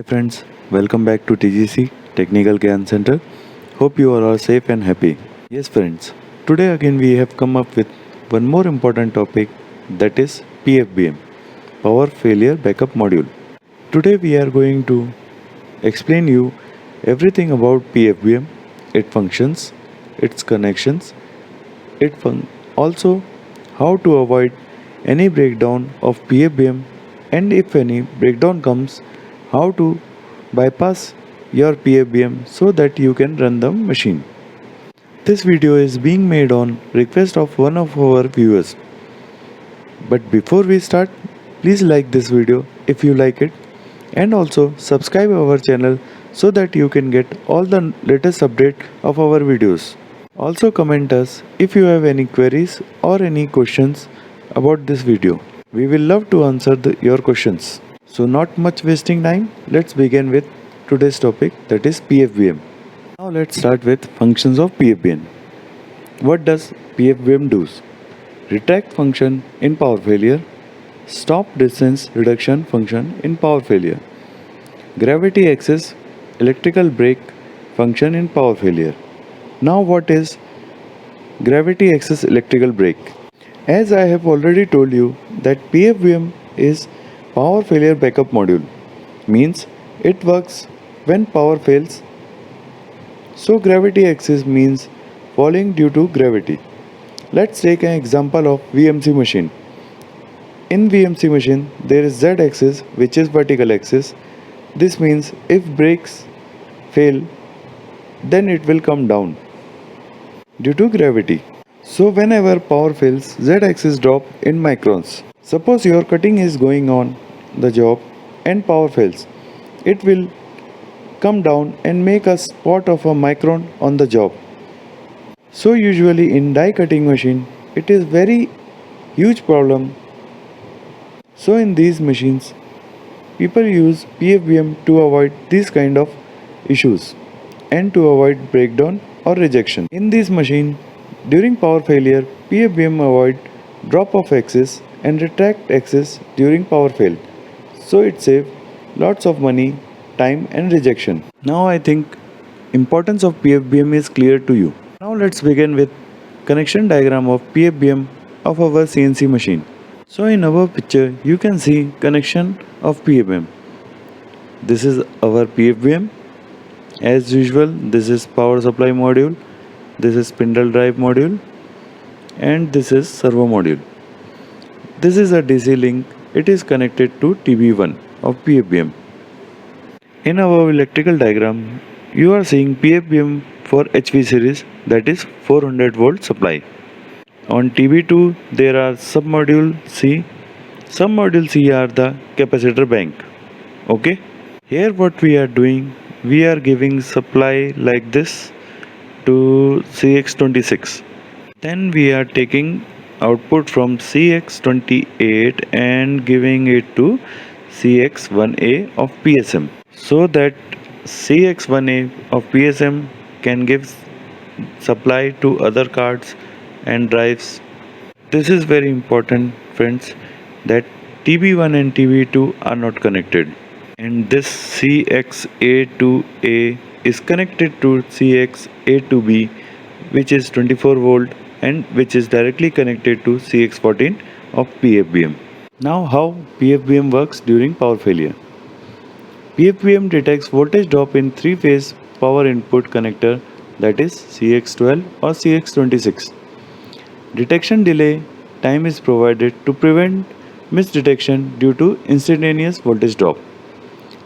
Hi friends, welcome back to TGC Technical Gyan Center. Hope you all are safe and happy. Yes friends, today again we have come up with one more important topic, that is PFBM, Power Failure Backup Module. Today we are going to explain you everything about PFBM, its functions, its connections, also how to avoid any breakdown of PFBM, and if any breakdown comes, how to bypass your PFBM so that you can run the machine. This video is being made on request of one of our viewers. But before we start, please like this video if you like it, and also subscribe our channel so that you can get all the latest update of our videos. Also comment us if you have any queries or any questions about this video. We will love to answer your questions. So not much wasting time, let's begin with today's topic, that is PFBM. Now let's start with functions of PFBM. What does PFBM do? Retract function in power failure, stop distance reduction function in power failure, gravity access electrical brake function in power failure. Now what is gravity access electrical brake? As I have already told you that PFBM is power failure backup module, means it works when power fails. So gravity axis means falling due to gravity. Let's take an example of VMC machine. In VMC machine there is Z axis, which is vertical axis. This means if brakes fail, then it will come down due to gravity. So whenever power fails, Z axis drop in microns. Suppose your cutting is going on the job and power fails, it will come down and make a spot of a micron on the job. So usually in die cutting machine it is very huge problem. So in these machines people use PFBM to avoid these kind of issues and to avoid breakdown or rejection. In this machine, during power failure, PFBM avoid drop of axis and retract axis during power fail. So it saves lots of money, time and rejection. Now I think importance of PFBM is clear to you. Now let's begin with connection diagram of PFBM of our CNC machine. So in our picture you can see connection of PFBM. This is our PFBM. As usual, this is power supply module, this is spindle drive module, and this is servo module. This is a DC link. It is connected to TB1 of PFBM. In our electrical diagram, you are seeing PFBM for HV series, that is 400 volt supply. On TB2 there are submodule C. Submodule C are the capacitor bank. Okay. Here what we are doing, we are giving supply like this to CX26. Then we are taking output from CX28 and giving it to CX1A of PSM, so that CX1A of PSM can give supply to other cards and drives. This is very important friends, that TB1 and TB2 are not connected, and this CXA2A is connected to CXA2B, which is 24 volt and which is directly connected to CX14 of PFBM. Now how PFBM works during power failure. PFBM detects voltage drop in three-phase power input connector, that is CX12 or CX26. Detection delay time is provided to prevent misdetection due to instantaneous voltage drop.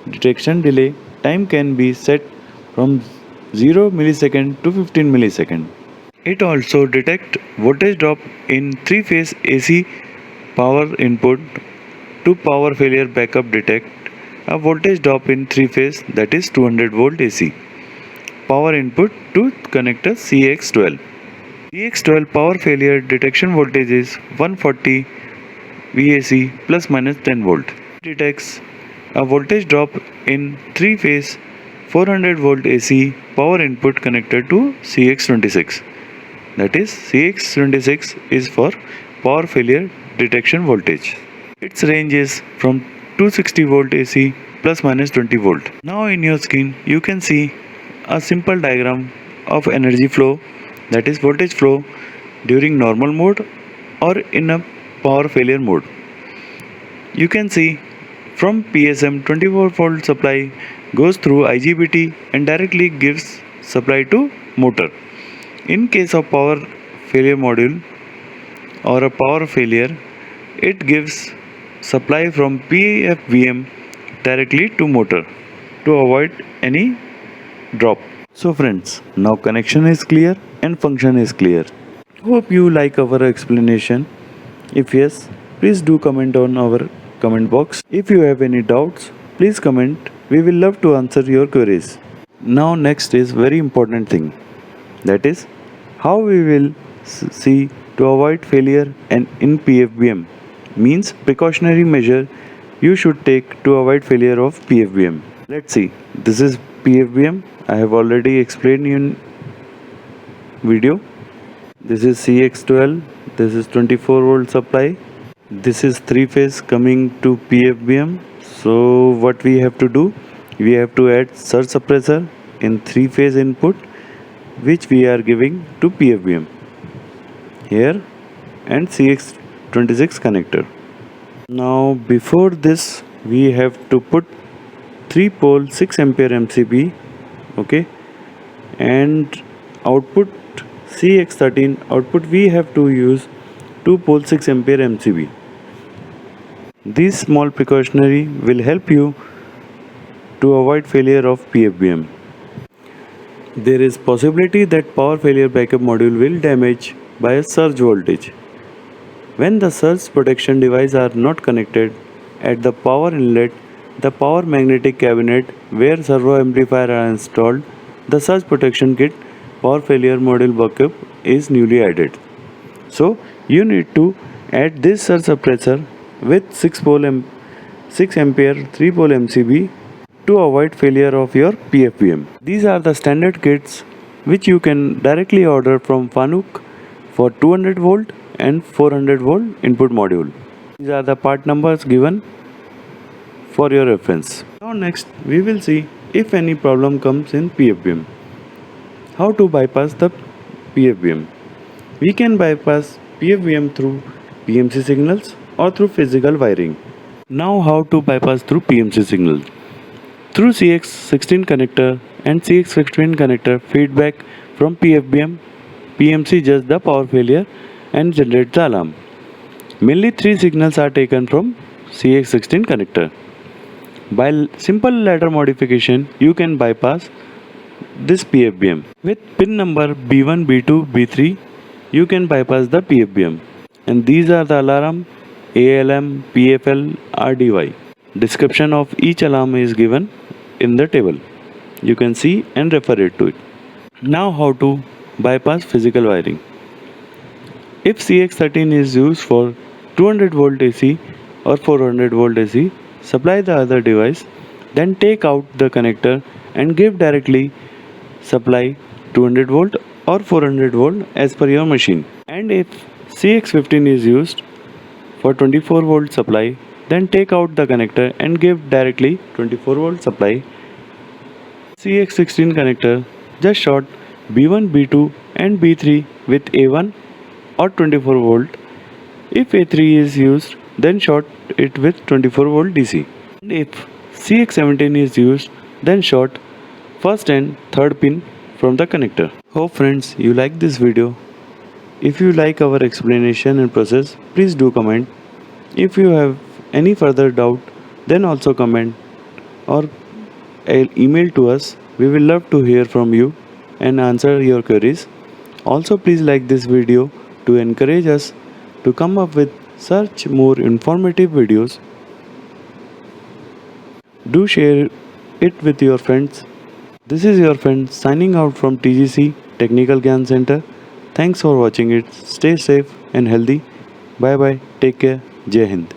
Detection delay time can be set from 0 millisecond to 15 millisecond. It also detects voltage drop in three-phase AC power input to power failure backup detect a voltage drop in three-phase, that is 200 volt AC power input to connector CX12. CX12 power failure detection voltage is 140 VAC plus minus 10 volt. It detects a voltage drop in three-phase 400 volt AC power input connector to CX26. That is CX26 is for power failure detection voltage. Its range is from 260 volt AC plus minus 20 volt. Now in your screen you can see a simple diagram of energy flow, that is voltage flow during normal mode or in a power failure mode. You can see from PSM 24 volt supply goes through IGBT and directly gives supply to motor. In case of power failure module or a power failure, it gives supply from PFBM directly to motor to avoid any drop. So friends, now connection is clear and function is clear. Hope you like our explanation. If yes, please do comment on our comment box. If you have any doubts, please comment. We will love to answer your queries. Now next is very important thing, that is how we will see to avoid failure and in PFBM, means precautionary measure you should take to avoid failure of PFBM. Let's see. This is PFBM. I have already explained in video. This is CX12. This is 24 volt supply. This is 3-phase coming to PFBM. So what we have to do? We have to add surge suppressor in 3-phase input, which we are giving to PFBM here, and CX26 connector. Now before this we have to put 3 pole 6 ampere MCB, okay, and output CX13 output we have to use 2 pole 6 ampere MCB. This small precautionary will help you to avoid failure of PFBM. There is possibility that power failure backup module will damage by a surge voltage. When the surge protection device are not connected at the power inlet, the power magnetic cabinet where servo amplifier are installed, the surge protection kit power failure module backup is newly added. So you need to add this surge suppressor with 6 ampere 3 pole MCB to avoid failure of your PFBM. These are the standard kits which you can directly order from Fanuc for 200 volt and 400 volt input module. These are the part numbers given for your reference. Now next we will see if any problem comes in PFBM. How to bypass the PFBM? We can bypass PFBM through PMC signals or through physical wiring. Now how to bypass through PMC signal? Through CX16 connector and CX15 connector feedback from PFBM, PMC judge the power failure and generate the alarm. Mainly 3 signals are taken from CX16 connector. By simple ladder modification, you can bypass this PFBM. With pin number B1, B2, B3, you can bypass the PFBM. And these are the alarm ALM, PFL, RDY. Description of each alarm is given in the table. You can see and refer it to it. Now how to bypass physical wiring. If CX13 is used for 200 volt AC or 400 volt AC, supply the other device, then take out the connector and give directly supply 200 volt or 400 volt as per your machine. And if CX15 is used for 24 volt supply, then take out the connector and give directly 24 volt supply. CX16 connector, just short B1, B2 and B3 with A1 or 24 volt. If A3 is used, then short it with 24 volt DC. And if CX17 is used, then short first and third pin from the connector. Hope friends you like this video. If you like our explanation and process, please do comment. If you have any further doubt, then also comment or email to us. We will love to hear from you and answer your queries. Also please like this video to encourage us to come up with such more informative videos. Do share it with your friends. This is your friend signing out from TGC Technical Gyan Center. Thanks for watching it. Stay safe and healthy. Bye bye. Take care. Jai Hind.